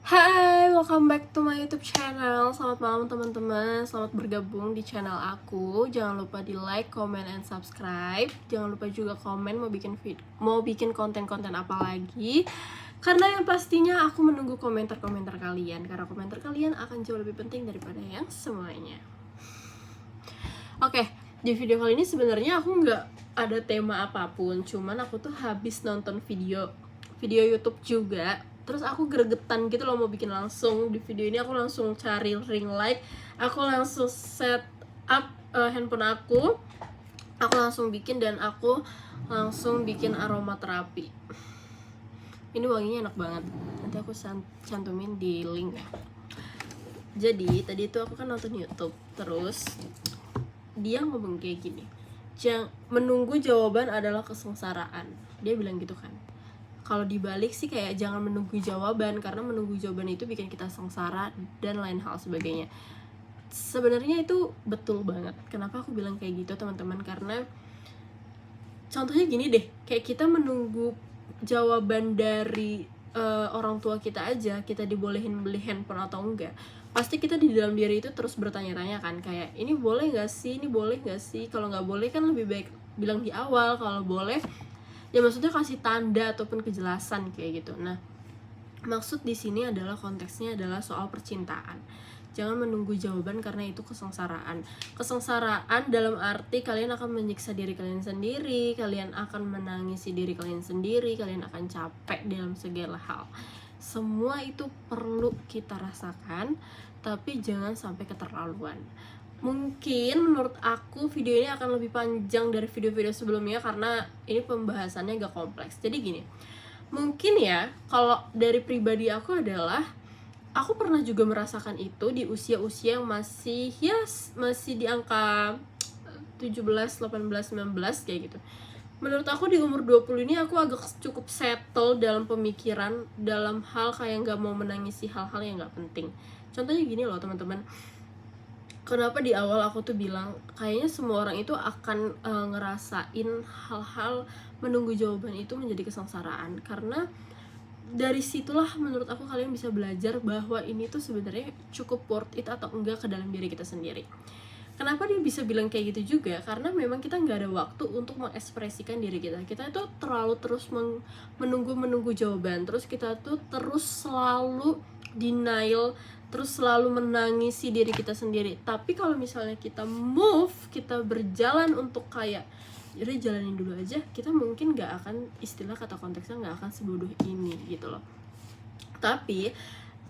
Hai, welcome back to my YouTube channel. Selamat malam teman-teman, selamat bergabung di channel aku. Jangan lupa di like, comment, and subscribe. Jangan lupa juga komen mau bikin konten-konten apa lagi. Karena yang pastinya aku menunggu komentar-komentar kalian. Karena komentar kalian akan jauh lebih penting daripada yang semuanya. Oke, di video kali ini sebenarnya aku nggak ada tema apapun. Cuman aku tuh habis nonton video YouTube juga. Terus aku gregetan gitu loh mau bikin langsung. Di video ini aku langsung cari ring light, aku langsung set up handphone aku langsung bikin, dan aku langsung bikin aromaterapi. Ini wanginya enak banget, nanti aku cantumin di link ya. Jadi tadi itu aku kan nonton YouTube, terus dia ngomong kayak gini, menunggu jawaban adalah kesengsaraan. Dia bilang gitu kan. Kalau dibalik sih kayak jangan menunggu jawaban, karena menunggu jawaban itu bikin kita sengsara dan lain hal sebagainya. Sebenarnya itu betul banget. Kenapa aku bilang kayak gitu teman-teman? Karena contohnya gini deh, kayak kita menunggu jawaban dari orang tua kita aja, kita dibolehin beli handphone atau enggak, pasti kita di dalam diri itu terus bertanya-tanya kan, kayak ini boleh nggak sih, ini boleh nggak sih. Kalau nggak boleh kan lebih baik bilang di awal, kalau boleh ya maksudnya kasih tanda ataupun kejelasan kayak gitu. Nah, maksud di sini adalah konteksnya adalah soal percintaan. Jangan menunggu jawaban karena itu kesengsaraan. Kesengsaraan dalam arti kalian akan menyiksa diri kalian sendiri, kalian akan menangisi diri kalian sendiri, kalian akan capek dalam segala hal. Semua itu perlu kita rasakan, tapi jangan sampai keterlaluan. Mungkin menurut aku video ini akan lebih panjang dari video-video sebelumnya karena ini pembahasannya agak kompleks. Jadi gini, mungkin ya kalau dari pribadi aku adalah aku pernah juga merasakan itu di usia-usia yang masih di angka 17, 18, 19 kayak gitu. Menurut aku di umur 20 ini aku agak cukup settle dalam pemikiran, dalam hal kayak gak mau menangisi hal-hal yang gak penting. Contohnya gini loh teman-teman, kenapa di awal aku tuh bilang kayaknya semua orang itu akan ngerasain hal-hal menunggu jawaban itu menjadi kesengsaraan. Karena dari situlah menurut aku kalian bisa belajar bahwa ini tuh sebenarnya cukup worth it atau enggak ke dalam diri kita sendiri. Kenapa dia bisa bilang kayak gitu juga? Karena memang kita nggak ada waktu untuk mengekspresikan diri kita. Kita itu terlalu terus menunggu jawaban. Terus kita tuh terus selalu denial, terus selalu menangisi diri kita sendiri. Tapi kalau misalnya kita kita berjalan untuk kayak jadi jalanin dulu aja, kita mungkin nggak akan, istilah kata konteksnya nggak akan sebodoh ini gitu loh. Tapi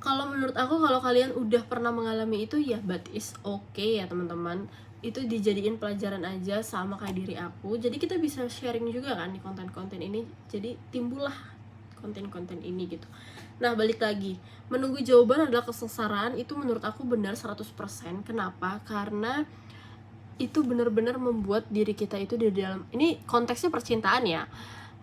kalau menurut aku, kalau kalian udah pernah mengalami itu ya but is okay ya teman-teman. Itu dijadiin pelajaran aja sama kayak diri aku. Jadi kita bisa sharing juga kan di konten-konten ini. Jadi timbullah konten-konten ini gitu. Nah, balik lagi, menunggu jawaban adalah kesengsaraan, itu menurut aku benar 100%. Kenapa? Karena itu benar-benar membuat diri kita itu di dalam, ini konteksnya percintaan ya,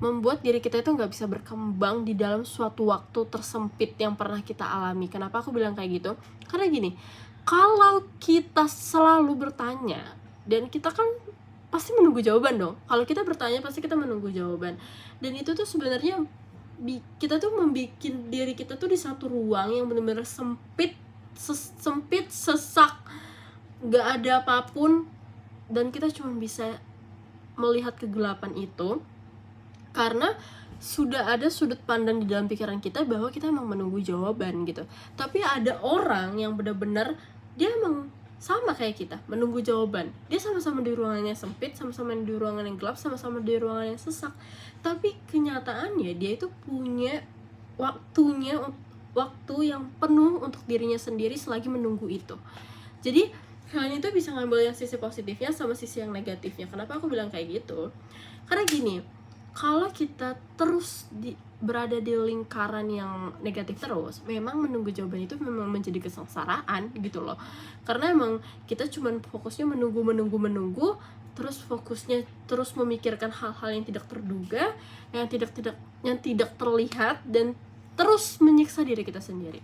membuat diri kita itu nggak bisa berkembang di dalam suatu waktu tersempit yang pernah kita alami. Kenapa aku bilang kayak gitu? Karena gini, kalau kita selalu bertanya, dan kita kan pasti menunggu jawaban dong. Kalau kita bertanya pasti kita menunggu jawaban. Dan itu tuh sebenarnya kita tuh membuat diri kita tuh di satu ruang yang benar-benar sempit, sesak, nggak ada apapun, dan kita cuma bisa melihat kegelapan itu. Karena sudah ada sudut pandang di dalam pikiran kita bahwa kita emang menunggu jawaban gitu. Tapi ada orang yang benar-benar dia emang sama kayak kita, menunggu jawaban. Dia sama-sama di ruangan yang sempit, sama-sama di ruangan yang gelap, sama-sama di ruangan yang sesak. Tapi kenyataannya dia itu punya waktu yang penuh untuk dirinya sendiri selagi menunggu itu. Jadi kalian itu bisa ngambil yang sisi positifnya sama sisi yang negatifnya. Kenapa aku bilang kayak gitu? Karena gini, kalau kita terus berada di lingkaran yang negatif terus, memang menunggu jawaban itu memang menjadi kesengsaraan gitu loh. Karena emang kita cuma fokusnya menunggu, terus fokusnya terus memikirkan hal-hal yang tidak terduga, yang tidak terlihat, dan terus menyiksa diri kita sendiri.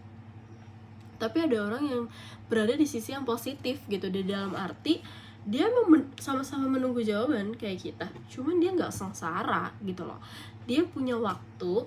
Tapi ada orang yang berada di sisi yang positif gitu, di dalam arti dia sama-sama menunggu jawaban kayak kita, cuman dia nggak sengsara gitu loh. Dia punya waktu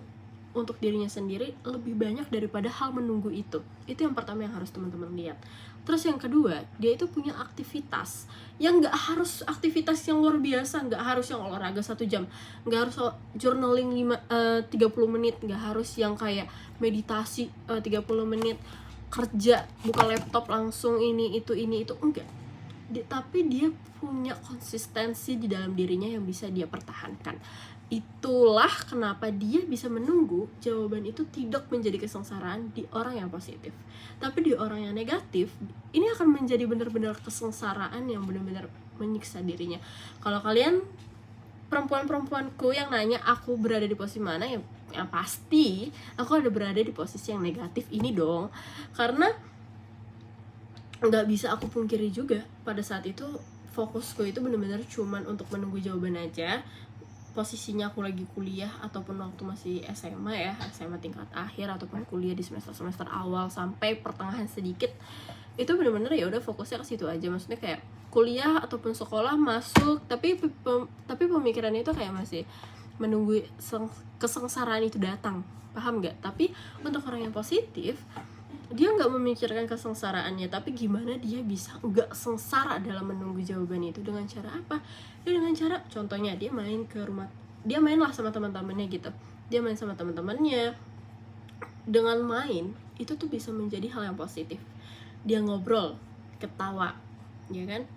untuk dirinya sendiri lebih banyak daripada hal menunggu itu yang pertama yang harus teman-teman lihat. Terus yang kedua, dia itu punya aktivitas yang nggak harus aktivitas yang luar biasa, nggak harus yang olahraga 1 jam, nggak harus journaling 30 menit, nggak harus yang kayak meditasi 30 menit, kerja buka laptop langsung ini itu enggak. Tapi dia punya konsistensi di dalam dirinya yang bisa dia pertahankan. Itulah kenapa dia bisa menunggu jawaban itu tidak menjadi kesengsaraan di orang yang positif. Tapi di orang yang negatif, ini akan menjadi benar-benar kesengsaraan yang benar-benar menyiksa dirinya. Kalau kalian perempuan-perempuanku yang nanya aku berada di posisi mana, ya pasti aku ada berada di posisi yang negatif ini dong. Karena nggak bisa aku pungkiri juga, pada saat itu fokusku itu benar-benar cuman untuk menunggu jawaban aja. Posisinya aku lagi kuliah ataupun waktu masih SMA ya, SMA tingkat akhir ataupun kuliah di semester awal sampai pertengahan sedikit, itu benar-benar ya udah fokusnya ke situ aja. Maksudnya kayak kuliah ataupun sekolah masuk, tapi pemikiran itu kayak masih menunggu kesengsaraan itu datang, paham nggak? Tapi untuk orang yang positif, dia nggak memikirkan kesengsaraannya, tapi gimana dia bisa nggak sengsara dalam menunggu jawaban itu. Dengan cara apa? Ya dengan cara, contohnya dia main ke rumah, dia mainlah sama teman-temannya gitu, dia main sama teman-temannya. Dengan main itu tuh bisa menjadi hal yang positif, dia ngobrol, ketawa, ya kan,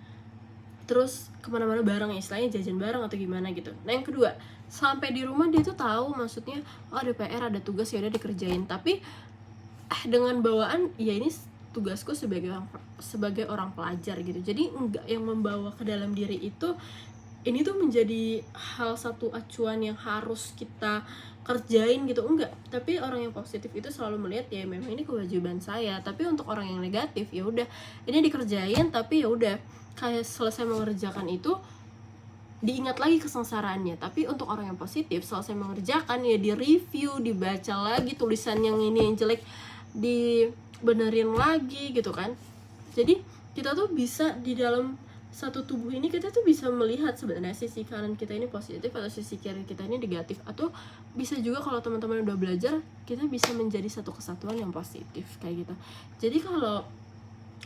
terus kemana-mana bareng, istilahnya jajan bareng atau gimana gitu. Nah yang kedua, sampai di rumah dia tuh tahu maksudnya, oh ada PR, ada tugas, ya udah dikerjain. Tapi dengan bawaan, ya ini tugasku sebagai orang pelajar gitu. Jadi enggak yang membawa ke dalam diri itu, ini tuh menjadi hal satu acuan yang harus kita kerjain gitu, enggak. Tapi orang yang positif itu selalu melihat, ya memang ini kewajiban saya. Tapi untuk orang yang negatif, ya udah ini dikerjain, tapi ya udah kayak selesai mengerjakan itu diingat lagi kesengsaraannya. Tapi untuk orang yang positif, selesai mengerjakan ya di review, dibaca lagi tulisan yang ini yang jelek, dibenerin lagi gitu kan. Jadi kita tuh bisa di dalam satu tubuh ini, kita tuh bisa melihat sebenarnya sisi kanan kita ini positif atau sisi kiri kita ini negatif. Atau bisa juga kalau teman-teman udah belajar, kita bisa menjadi satu kesatuan yang positif kayak gitu. Jadi kalau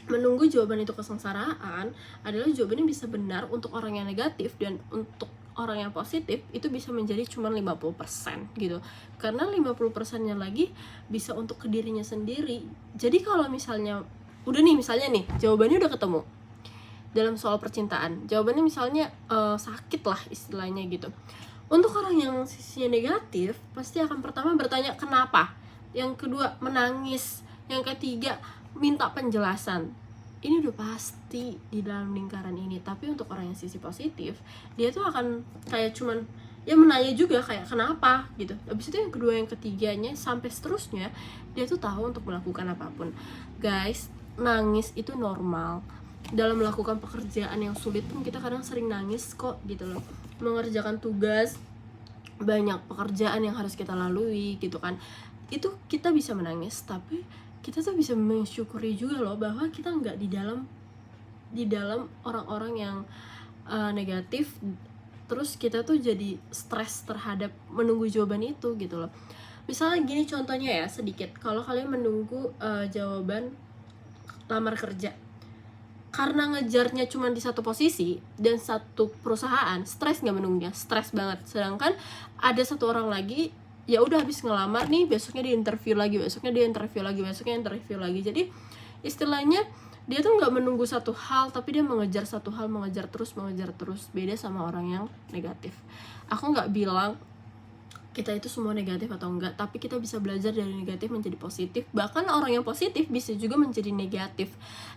menunggu jawaban itu kesengsaraan adalah jawabannya bisa benar untuk orang yang negatif, dan untuk orang yang positif itu bisa menjadi cuma 50% gitu. Karena 50%-nya lagi bisa untuk ke dirinya sendiri. Jadi kalau misalnya udah nih, misalnya nih jawabannya udah ketemu dalam soal percintaan, jawabannya misalnya sakit lah istilahnya gitu. Untuk orang yang sisinya negatif, pasti akan pertama bertanya kenapa, yang kedua menangis, yang ketiga minta penjelasan. Ini udah pasti di dalam lingkaran ini. Tapi untuk orang yang sisi positif, dia tuh akan kayak cuman ya menanya juga kayak kenapa gitu. Habis itu yang kedua, yang ketiganya sampai seterusnya, dia tuh tahu untuk melakukan apapun. Guys, nangis itu normal. Dalam melakukan pekerjaan yang sulit pun kita kadang sering nangis kok gitu loh. Mengerjakan tugas, banyak pekerjaan yang harus kita lalui gitu kan, itu kita bisa menangis. Tapi kita tuh bisa mensyukuri juga loh bahwa kita nggak di dalam orang-orang yang negatif, terus kita tuh jadi stres terhadap menunggu jawaban itu gitu loh. Misalnya gini contohnya ya sedikit, kalau kalian menunggu jawaban lamar kerja, karena ngejarnya cuma di satu posisi dan satu perusahaan, stres nggak menunggunya? Stres banget. Sedangkan ada satu orang lagi, ya udah habis ngelamar nih, besoknya dia interview lagi, besoknya dia interview lagi, besoknya interview lagi. Jadi istilahnya dia tuh nggak menunggu satu hal, tapi dia mengejar satu hal, mengejar terus. Beda sama orang yang negatif. Aku nggak bilang kita itu semua negatif atau enggak, tapi kita bisa belajar dari negatif menjadi positif. Bahkan orang yang positif bisa juga menjadi negatif.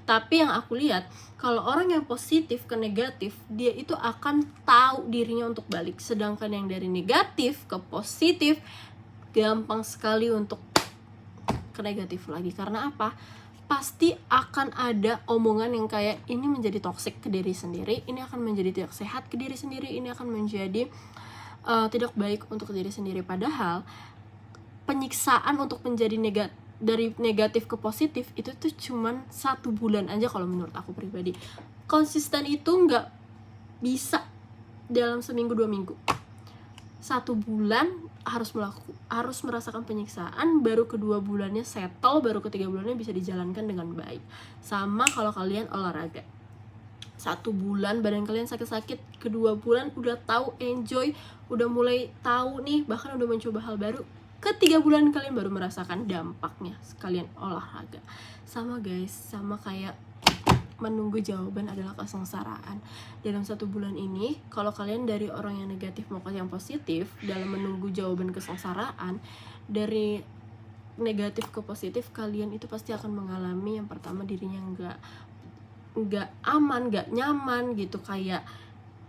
Tapi yang aku lihat, kalau orang yang positif ke negatif, dia itu akan tahu dirinya untuk balik. Sedangkan yang dari negatif ke positif, gampang sekali untuk ke negatif lagi. Karena apa? Pasti akan ada omongan yang kayak ini menjadi toksik ke diri sendiri, ini akan menjadi tidak sehat ke diri sendiri, ini akan menjadi tidak baik untuk diri sendiri. Padahal penyiksaan untuk menjadi dari negatif ke positif itu tuh cuman 1 bulan aja kalau menurut aku pribadi. Konsisten itu nggak bisa dalam seminggu 2 minggu. 1 bulan harus merasakan penyiksaan, baru kedua bulannya settle, baru ketiga bulannya bisa dijalankan dengan baik. Sama kalau kalian olahraga, 1 bulan badan kalian sakit-sakit, kedua bulan udah tahu enjoy, udah mulai tahu nih, bahkan udah mencoba hal baru, ketiga bulan kalian baru merasakan dampaknya kalian olahraga. Sama guys, sama kayak menunggu jawaban adalah kesengsaraan. Dalam 1 bulan ini, kalau kalian dari orang yang negatif mau ke yang positif, dalam menunggu jawaban kesengsaraan, dari negatif ke positif, kalian itu pasti akan mengalami yang pertama dirinya nggak aman, nggak nyaman gitu, kayak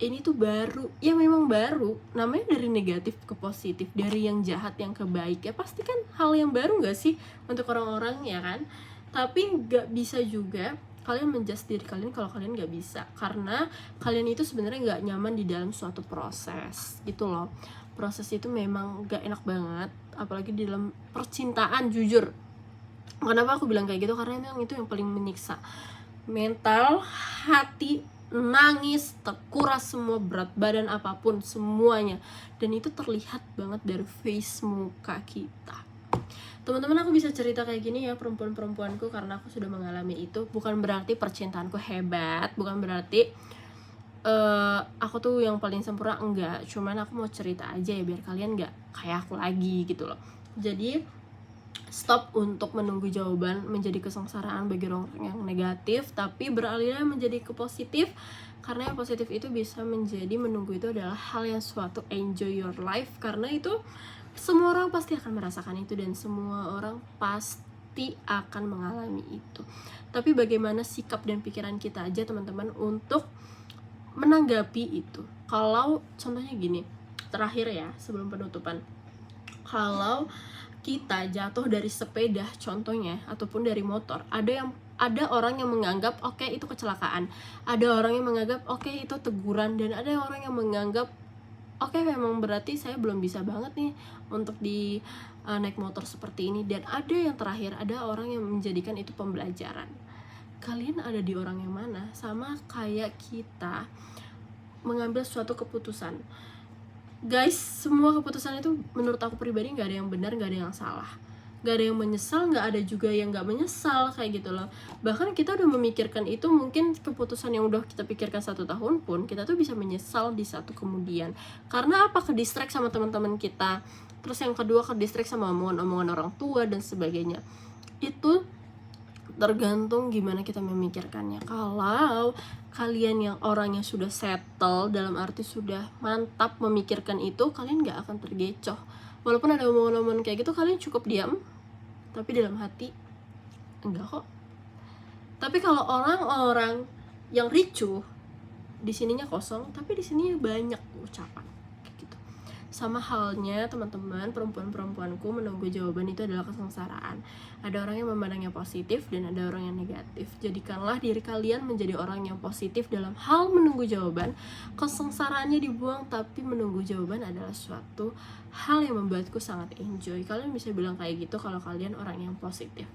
ini tuh baru, ya memang baru, namanya dari negatif ke positif, dari yang jahat yang ke baik, ya pasti kan hal yang baru nggak sih untuk orang-orang, ya kan? Tapi nggak bisa juga kalian menjudge diri kalian kalau kalian nggak bisa, karena kalian itu sebenarnya nggak nyaman di dalam suatu proses gitu loh. Proses itu memang nggak enak banget, apalagi di dalam percintaan. Jujur, kenapa aku bilang kayak gitu, karena memang itu yang paling menyiksa mental, hati, nangis, terkuras semua, berat badan apapun, semuanya. Dan itu terlihat banget dari face muka kita. Teman-teman, aku bisa cerita kayak gini ya, perempuan-perempuanku, karena aku sudah mengalami itu. Bukan berarti percintaanku hebat, bukan berarti aku tuh yang paling sempurna, enggak. Cuman aku mau cerita aja ya, biar kalian gak kayak aku lagi gitu loh. Jadi stop untuk menunggu jawaban menjadi kesengsaraan bagi orang yang negatif, tapi beralihlah menjadi ke positif. Karena yang positif itu bisa menjadi menunggu itu adalah hal yang suatu enjoy your life, karena itu semua orang pasti akan merasakan itu, dan semua orang pasti akan mengalami itu. Tapi bagaimana sikap dan pikiran kita aja teman-teman untuk menanggapi itu. Kalau contohnya gini, terakhir ya sebelum penutupan, kalau kita jatuh dari sepeda contohnya, ataupun dari motor, ada orang yang menganggap oke, itu kecelakaan, ada orang yang menganggap oke, itu teguran, dan ada orang yang menganggap oke, memang berarti saya belum bisa banget nih untuk naik motor seperti ini. Dan ada yang terakhir, ada orang yang menjadikan itu pembelajaran. Kalian ada di orang yang mana? Sama kayak kita mengambil suatu keputusan. Guys, semua keputusan itu menurut aku pribadi gak ada yang benar, gak ada yang salah, gak ada yang menyesal, gak ada juga yang gak menyesal, kayak gitu loh. Bahkan kita udah memikirkan itu, mungkin keputusan yang udah kita pikirkan 1 tahun pun, kita tuh bisa menyesal di satu kemudian. Karena apa? Ke distract sama teman-teman kita. Terus yang kedua, ke distract sama omongan-omongan orang tua dan sebagainya. Itu tergantung gimana kita memikirkannya. Kalau kalian yang orang yang sudah settle, dalam arti sudah mantap memikirkan itu, kalian gak akan tergecoh. Walaupun ada omongan-omongan kayak gitu, kalian cukup diam, tapi dalam hati enggak kok. Tapi kalau orang-orang yang ricuh, di sininya kosong, tapi di sininya banyak ucapan kayak gitu. Sama halnya teman-teman, perempuan-perempuanku, menunggu jawaban itu adalah kesengsaraan. Ada orang yang memandangnya positif dan ada orang yang negatif. Jadikanlah diri kalian menjadi orang yang positif dalam hal menunggu jawaban. Kesengsaraannya dibuang, tapi menunggu jawaban adalah suatu hal yang membuatku sangat enjoy. Kalian bisa bilang kayak gitu kalau kalian orang yang positif.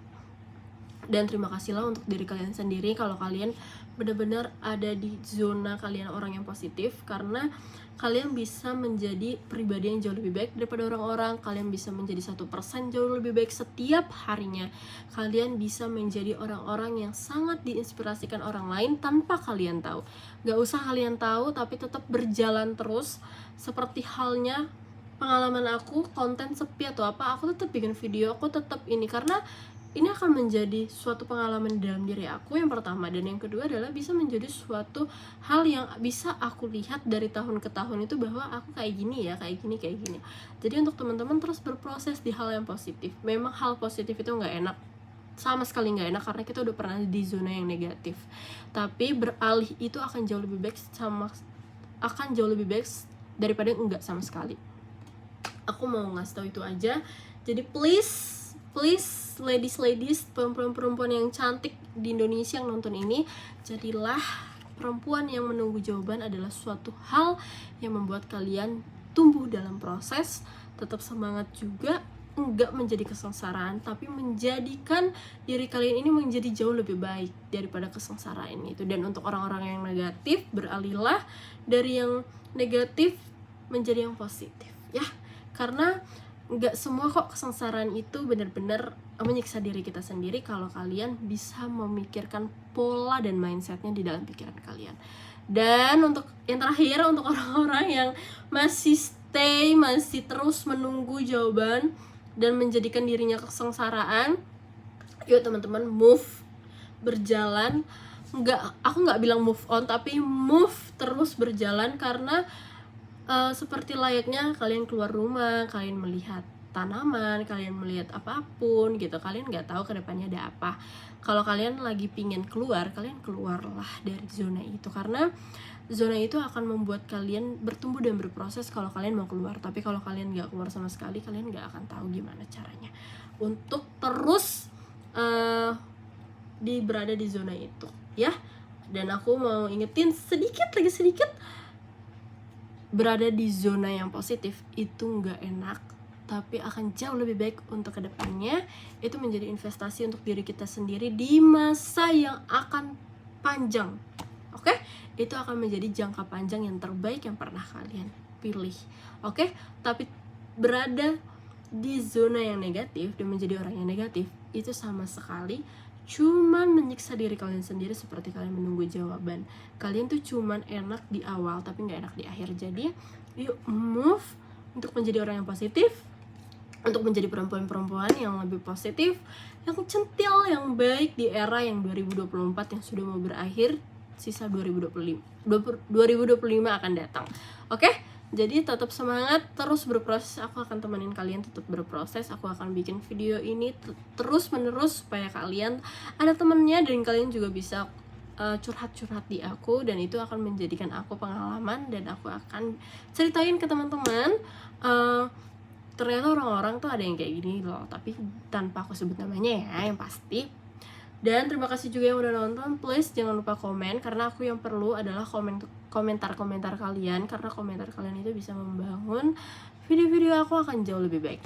Dan terima kasihlah untuk diri kalian sendiri kalau kalian benar-benar ada di zona kalian orang yang positif, karena kalian bisa menjadi pribadi yang jauh lebih baik daripada orang-orang. Kalian bisa menjadi 1% jauh lebih baik setiap harinya. Kalian bisa menjadi orang-orang yang sangat diinspirasikan orang lain tanpa kalian tahu. Gak usah kalian tahu, tapi tetap berjalan terus. Seperti halnya pengalaman aku, konten sepi atau apa, aku tetap bikin video, aku tetap ini, karena ini akan menjadi suatu pengalaman dalam diri aku yang pertama, dan yang kedua adalah bisa menjadi suatu hal yang bisa aku lihat dari tahun ke tahun itu, bahwa aku kayak gini ya, kayak gini. Jadi untuk teman-teman terus berproses di hal yang positif. Memang hal positif itu nggak enak, sama sekali nggak enak, karena kita udah pernah di zona yang negatif. Tapi beralih itu akan jauh lebih baik daripada enggak sama sekali. Aku mau ngasih tahu itu aja. Jadi please ladies, perempuan-perempuan yang cantik di Indonesia yang nonton ini, jadilah perempuan yang menunggu jawaban adalah suatu hal yang membuat kalian tumbuh dalam proses, tetap semangat juga, enggak menjadi kesengsaraan, tapi menjadikan diri kalian ini menjadi jauh lebih baik daripada kesengsaraan itu. Dan untuk orang-orang yang negatif, beralihlah dari yang negatif menjadi yang positif ya. karena nggak semua kok kesengsaraan itu benar-benar menyiksa diri kita sendiri kalau kalian bisa memikirkan pola dan mindsetnya di dalam pikiran kalian. Dan untuk yang terakhir, untuk orang-orang yang masih masih terus menunggu jawaban dan menjadikan dirinya kesengsaraan, yuk teman-teman move, berjalan. Aku nggak bilang move on, tapi move, terus berjalan. Karena seperti layaknya kalian keluar rumah, kalian melihat tanaman, kalian melihat apapun gitu, kalian nggak tahu kedepannya ada apa. Kalau kalian lagi pingin keluar, kalian keluarlah dari zona itu, karena zona itu akan membuat kalian bertumbuh dan berproses kalau kalian mau keluar. Tapi kalau kalian nggak keluar sama sekali, kalian nggak akan tahu gimana caranya untuk terus berada di zona itu ya. Dan aku mau ingetin sedikit, berada di zona yang positif itu nggak enak, tapi akan jauh lebih baik untuk kedepannya. Itu menjadi investasi untuk diri kita sendiri di masa yang akan panjang. Oke? Itu akan menjadi jangka panjang yang terbaik yang pernah kalian pilih. Oke? Tapi berada di zona yang negatif dan menjadi orang yang negatif itu sama sekali cuman menyiksa diri kalian sendiri, seperti kalian menunggu jawaban. Kalian tuh cuman enak di awal tapi nggak enak di akhir. Jadi yuk move untuk menjadi orang yang positif, untuk menjadi perempuan-perempuan yang lebih positif, yang centil, yang baik di era yang 2024 yang sudah mau berakhir. Sisa 2025 akan datang. Oke? Jadi tetap semangat, terus berproses. Aku akan temenin kalian tetap berproses. Aku akan bikin video ini terus menerus supaya kalian ada temennya dan kalian juga bisa curhat-curhat di aku, dan itu akan menjadikan aku pengalaman, dan aku akan ceritain ke teman-teman ternyata orang-orang tuh ada yang kayak gini loh, tapi tanpa aku sebut namanya ya, yang pasti. Dan terima kasih juga yang udah nonton. Please jangan lupa komen, karena aku yang perlu adalah komentar-komentar kalian, karena komentar kalian itu bisa membangun video-video aku akan jauh lebih baik.